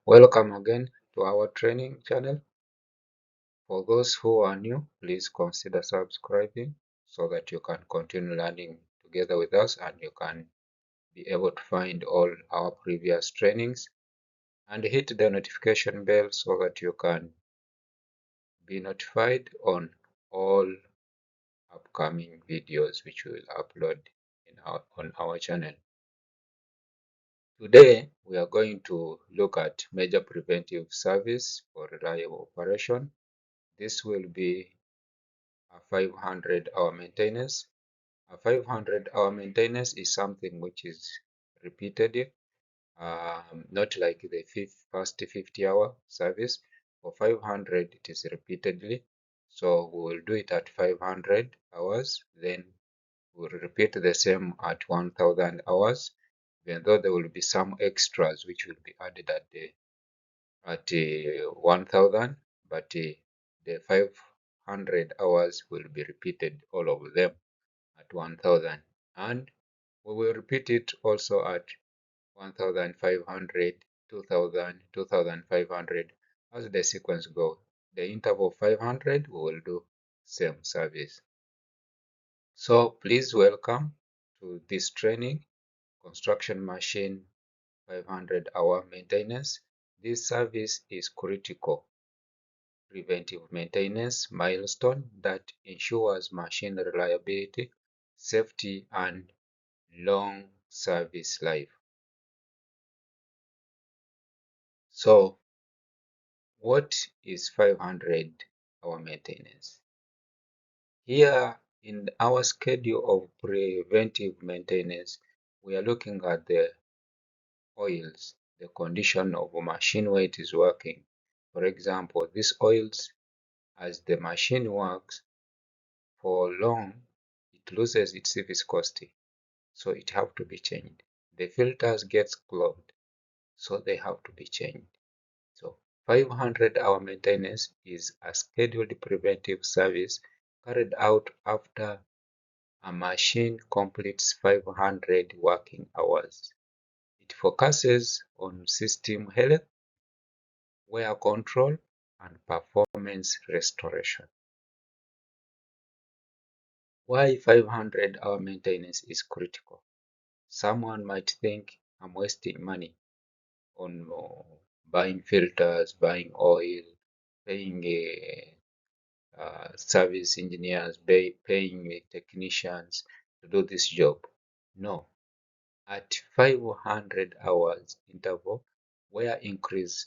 Welcome again to our training channel. For those who are new, please consider subscribing so that you can continue learning together with us and you can be able to find all our previous trainings, and hit the notification bell so that you can be notified on all upcoming videos which we will upload on our channel. Today, we are going to look at major preventive service for reliable operation. This will be a 500-hour maintenance. A 500-hour maintenance is something which is repeated, not like the first 50-hour service. For 500, it is repeatedly. So we will do it at 500 hours, then we'll repeat the same at 1000 hours, even though there will be some extras which will be added at 1000, but the 500 hours will be repeated, all of them at 1000, and we will repeat it also at 1500, 2000, 2500 as the sequence goes. The interval 500 we will do same service. So please welcome to this training, construction machine 500-hour maintenance. This service is critical preventive maintenance milestone that ensures machine reliability, safety, and long service life. So, what is 500-hour maintenance? Here in our schedule of preventive maintenance, we are looking at the oils, the condition of a machine where it is working. For example, these oils, as the machine works for long, it loses its viscosity, so it have to be changed. The filters gets clogged, so they have to be changed. So 500-hour maintenance is a scheduled preventive service carried out after a machine completes 500 working hours. It focuses on system health, wear control, and performance restoration. Why 500-hour maintenance is critical? Someone might think I'm wasting money on buying filters, buying oil, paying service engineers, paying technicians to do this job. No. At 500 hours interval, where increases,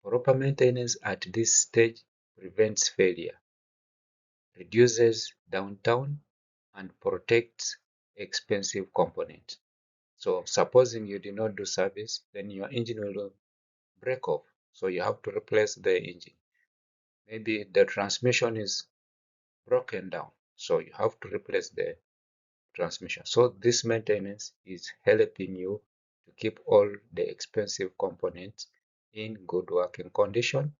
proper maintenance at this stage prevents failure, reduces downtime, and protects expensive components. So supposing you did not do service, then your engine will break off. So you have to replace the engine. Maybe the transmission is broken down, so you have to replace the transmission. So this maintenance is helping you to keep all the expensive components in good working condition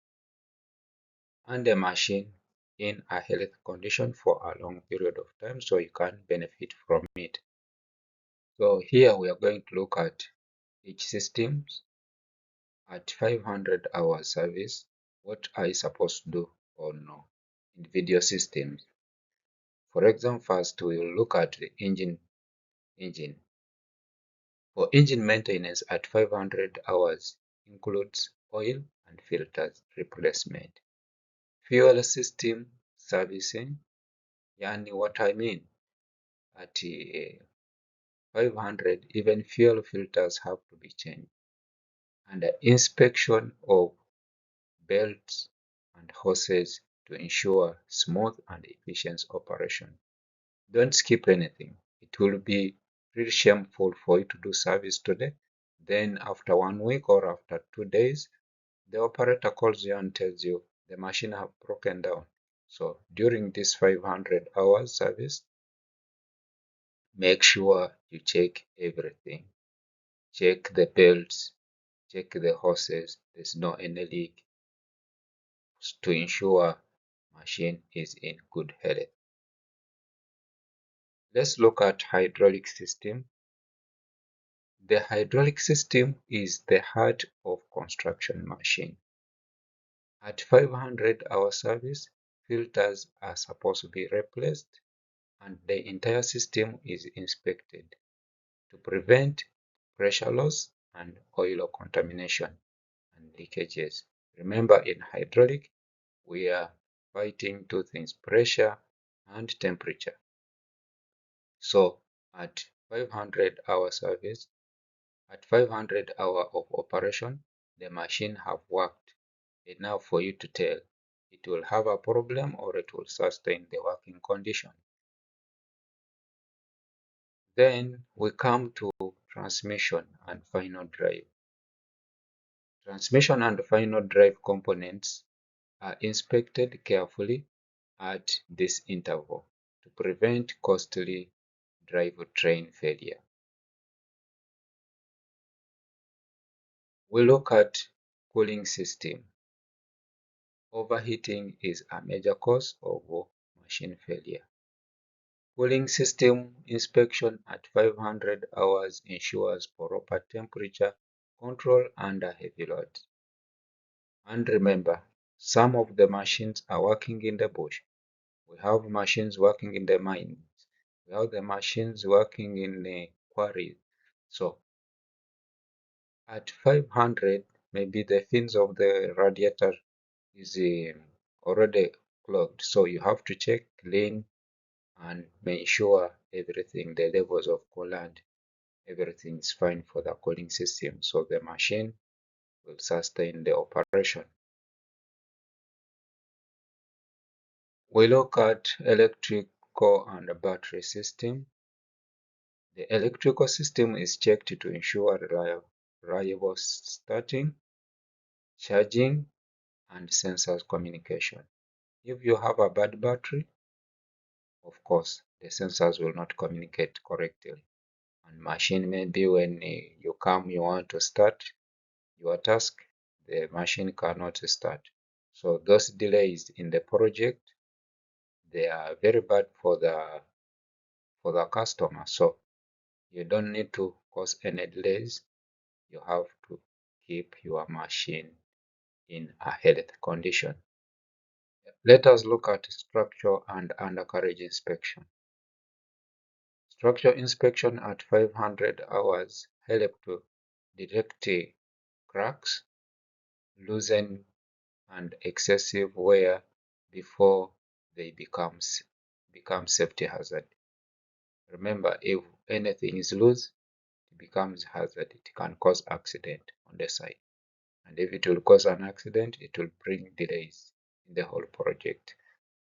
and the machine in a healthy condition for a long period of time, so you can benefit from it. So here we are going to look at each system at 500 hour service. What are you supposed to do on individual systems? For example, first we will look at the engine. For engine maintenance at 500 hours includes oil and filters replacement, fuel system servicing, yani what I mean, at 500 even fuel filters have to be changed, and the inspection of belts and hoses to ensure smooth and efficient operation. Don't skip anything. It will be really shameful for you to do service today, then after 1 week or after 2 days, the operator calls you and tells you the machine have broken down. So during this 500 hours service, make sure you check everything. Check the belts, check the hoses, there's no any leak, to ensure machine is in good health. Let's look at hydraulic system. The hydraulic system is the heart of construction machine. At 500-hour service, filters are supposed to be replaced and the entire system is inspected to prevent pressure loss and oil contamination and leakages. Remember, in hydraulic, we are fighting two things: pressure and temperature. So at 500-hour service, at 500 hour of operation, the machine have worked enough for you to tell it will have a problem or it will sustain the working condition. Then we come to transmission and final drive. Transmission and final drive components are inspected carefully at this interval to prevent costly drivetrain failure. We look at cooling system. Overheating is a major cause of machine failure. Cooling system inspection at 500 hours ensures proper temperature control under heavy loads. And remember, some of the machines are working in the bush. We have machines working in the mines. We have the machines working in the quarries. So at 500, maybe the fins of the radiator is already clogged. So you have to check, clean, and make sure everything, the levels of coolant, everything is fine for the cooling system. So the machine will sustain the operation. We look at electrical and battery system. The electrical system is checked to ensure reliable starting, charging, and sensors communication. If you have a bad battery, of course, the sensors will not communicate correctly. And machine, maybe when you come, you want to start your task, the machine cannot start. So those delays in the project, they are very bad for the customer. So you don't need to cause any delays. You have to keep your machine in a healthy condition. Let us look at structure and undercarriage inspection. Structure inspection at 500 hours help to detect cracks, loosen, and excessive wear before they become safety hazard. Remember, if anything is loose, it becomes hazard. It can cause accident on the site. And if it will cause an accident, it will bring delays in the whole project.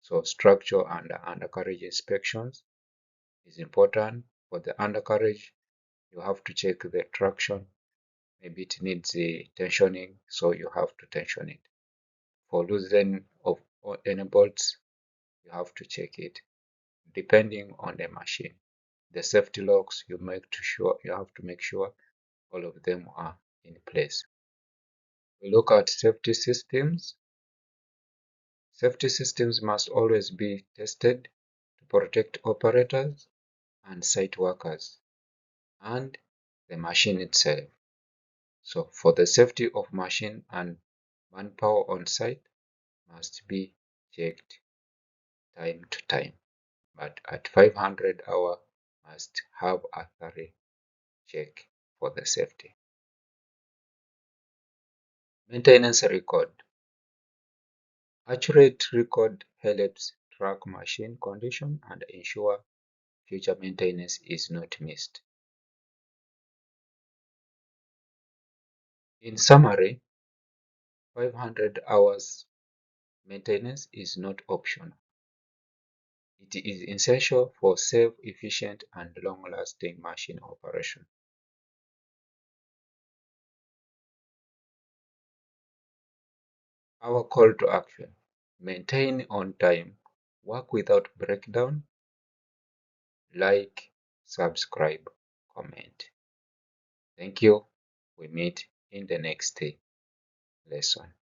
So structure and undercarriage inspections is important. For the undercarriage, you have to check the traction. Maybe it needs tensioning, so you have to tension it. For loosening of any bolts, you have to check it depending on the machine. The safety locks, you have to make sure all of them are in place. We look at safety systems. Safety systems must always be tested to protect operators and site workers and the machine itself. So for the safety of machine and manpower on site must be checked time to time. But at 500 hour must have a thorough check for the safety. Maintenance record. Accurate record helps track machine condition and ensure future maintenance is not missed. In summary, 500 hours maintenance is not optional. It is essential for safe, efficient, and long-lasting machine operation. Our call to action: maintain on time, work without breakdown, like, subscribe, comment. Thank you. We meet in the next lesson.